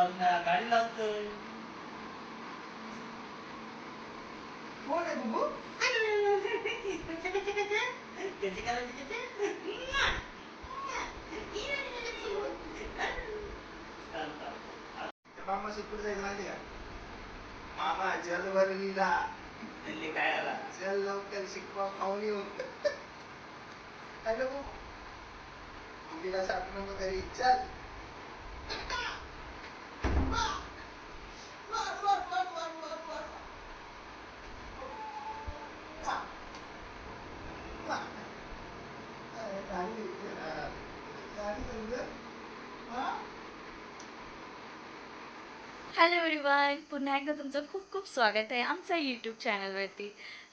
गाडी लावतोय. कोण आहे बुबू? कशी करायची मामा सुटून जायचं माहिती का? मामा जलवरलीला दिल्ली काय आला चल लवकर शिकवा खाऊन येऊ. हॅलो मुलीला साठवून घरी चल. हॅलो एव्हरीवन, पुन्हा एकदा तुमचं खूप खूप स्वागत आहे आमच्या यूट्यूब चॅनलवरती.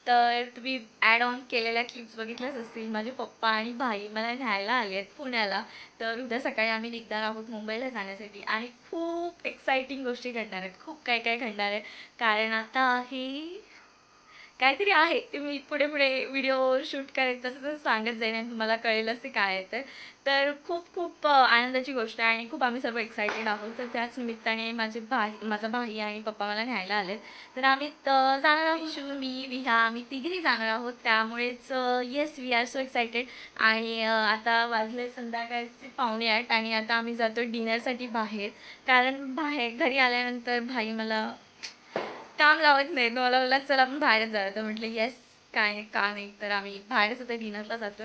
तर तुम्ही ॲड ऑन केलेल्या क्लिप्स बघितल्याच असतील. माझे पप्पा आणि भाई मला न्यायला आले आहेत पुण्याला. तर उद्या सकाळी आम्ही निघणार आहोत मुंबईला जाण्यासाठी आणि खूप एक्साइटिंग गोष्टी घडणार आहेत. खूप काय काय घडणार आहे, कारण आता ही काहीतरी आहे ते मी पुढे पुढे व्हिडिओ शूट करायचं तसं तसं सांगत जाईन आणि तुम्हाला कळेलच ते काय आहे ते. तर खूप खूप आनंदाची गोष्ट आहे आणि खूप आम्ही सर्व एक्सायटेड आहोत. तर त्याच निमित्ताने माझा भाई आणि पप्पा मला न्यायला आले. तर आम्ही जाणार आहोत, मी विहा आम्ही तिघेही जाणार आहोत. त्यामुळेच yes we are so excited. आणि आता वाजले संध्याकाळचे 7:45 आणि आता आम्ही जातो डिनरसाठी बाहेर. कारण बाहेर घरी आल्यानंतर भाई मला काम लावत नाही. मला बोलला चल आपण बाहेरच जाऊया. तर म्हटलं येस, काय नाही का नाही. तर आम्ही बाहेरच आता डिनरला जातो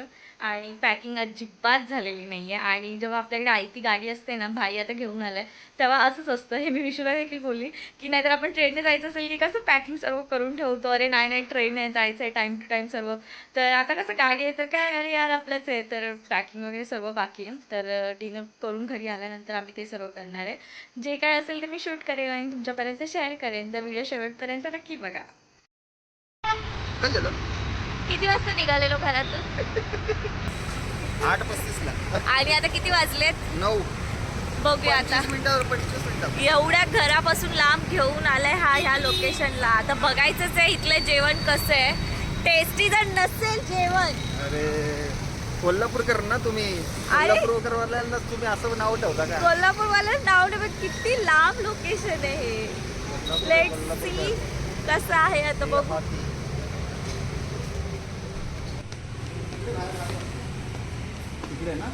आणि पॅकिंग अजिबात झालेली नाही आहे. आणि जेव्हा आपल्याकडे आयती गाडी असते ना, भाई आता घेऊन आलाय, तेव्हा असंच असतं. हे मी विशूला देखील बोलली की नाहीतर आपण ट्रेनने जायचं असेल की कसं पॅकिंग सर्व करून ठेवतो. अरे नाही नाही ट्रेन आहे, जायचं आहे टाईम टू टाईम सर्व. तर आता कसं गाडी आहे तर काय अरे यार आपलंच आहे. तर पॅकिंग वगैरे सर्व बाकी आहे. तर डिनर करून घरी आल्यानंतर आम्ही ते सर्व करणार आहे. जे काय असेल ते मी शूट करेन आणि तुमच्यापर्यंत शेअर करेन. तर व्हिडिओ शेवटपर्यंत नक्की बघा. किती वाजता निघालेलो घरातून? 8:35 आणि आता किती वाजलेत? 9 बघूया आता. 25 मिनिटं. एवढ्या घरापासून लांब घेऊन आलाय ह्या लोकेशनला. आता बघायचंच आहे इथलं जेवण कसं आहे. टेस्टी जर नसेल जेवण. अरे कोल्हापूरकर ना तुम्ही? कोल्हापूरकरवाल्यांना तुम्ही असं नाव ठेवता का? कोल्हापूरवाल्याच नाव नाही, पण किती लांब लोकेशन आहे हे. लेट्स सी कसं आहे आता बघू. इकडे ना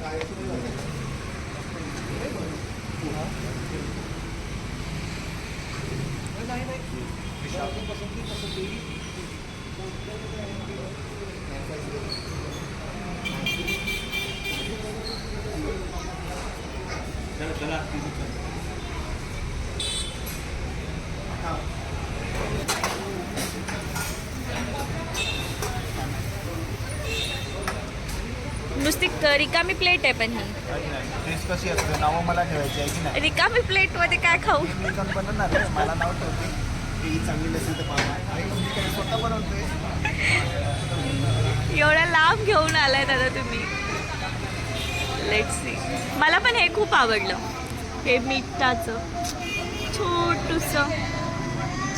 नुसती रिकामी प्लेट आहे, पण ही टेस्ट कशी असते नावं मला ठेवायची आहे की नाही? रिकामी प्लेट मध्ये काय खाऊ? मी पण बनवणार आहे, मला नाव ठेवते की ही चांगली नसेल तर पाहा. मी स्वतः बनवतोय. एवढ्या लांब घेऊन आलाय दादा तुम्ही. Let's see. मला पण हे खूप आवडलं. हे मिठाचं छोटूस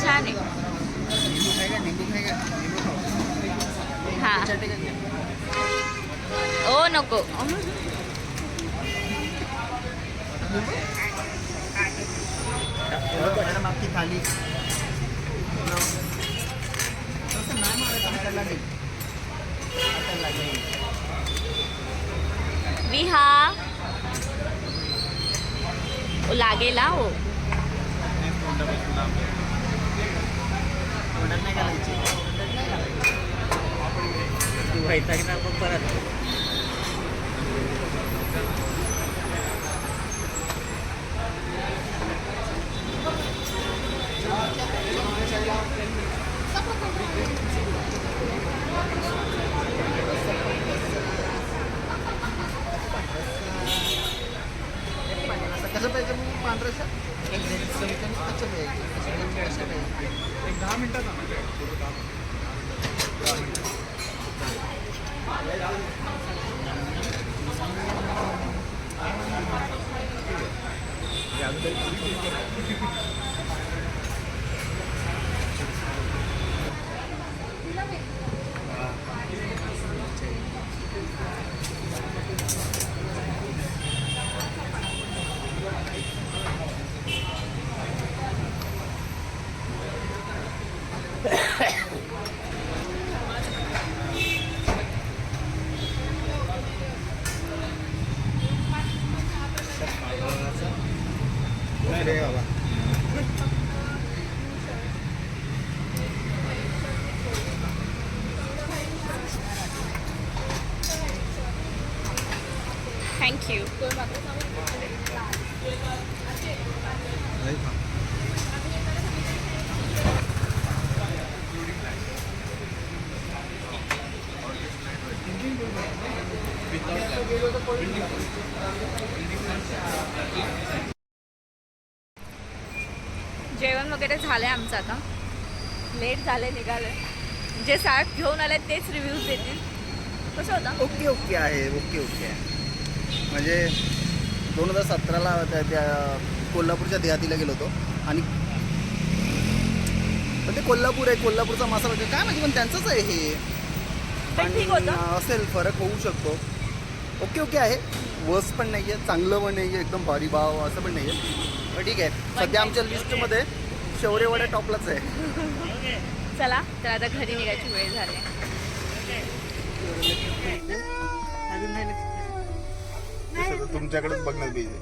छान आहे. लिंबू खायगा लिंबू खायगा लिंबू खाऊ. हा ओ नको. मॅडम आपकी थाली. तसं नाही मारायचं, हाताला लागेल. हाताला लागेल. विहा लागेल हो. तोंडात नाही घालायची. तू वैतागणार मग परत. कसं पाहिजे मग पांढरं? एक 10 मिनिटात अरे बाबा थँक्यू. जेवण वगैरे झालंय आमचं आता. लेट झालंय निघालंय. जे साठ घेऊन आले तेच रिव्ह्यूज देतील. कसं होतं? ओके ओके आहे. ओके ओके आहे. म्हणजे 2017ला त्या कोल्हापूरच्या देहातीला गेलो होतो आणि पण ते कोल्हापूर आहे. कोल्हापूरचा मसाला काय माहिती पण त्यांचंच आहे हे. पण ठीक होतं. असेल फरक होऊ शकतो. ओके ओके आहे. वर्स पण नाही आहे चांगलं पण नाही आहे एकदम भारी भाव असं पण नाही आहे. पण ठीक आहे. सध्या आमच्या लिस्टमध्ये शौर्यवाड्या टॉपलाच आहे. चला तर आता घरी निघायची वेळ झाली. तुमच्याकडेच बघण्यात पाहिजे.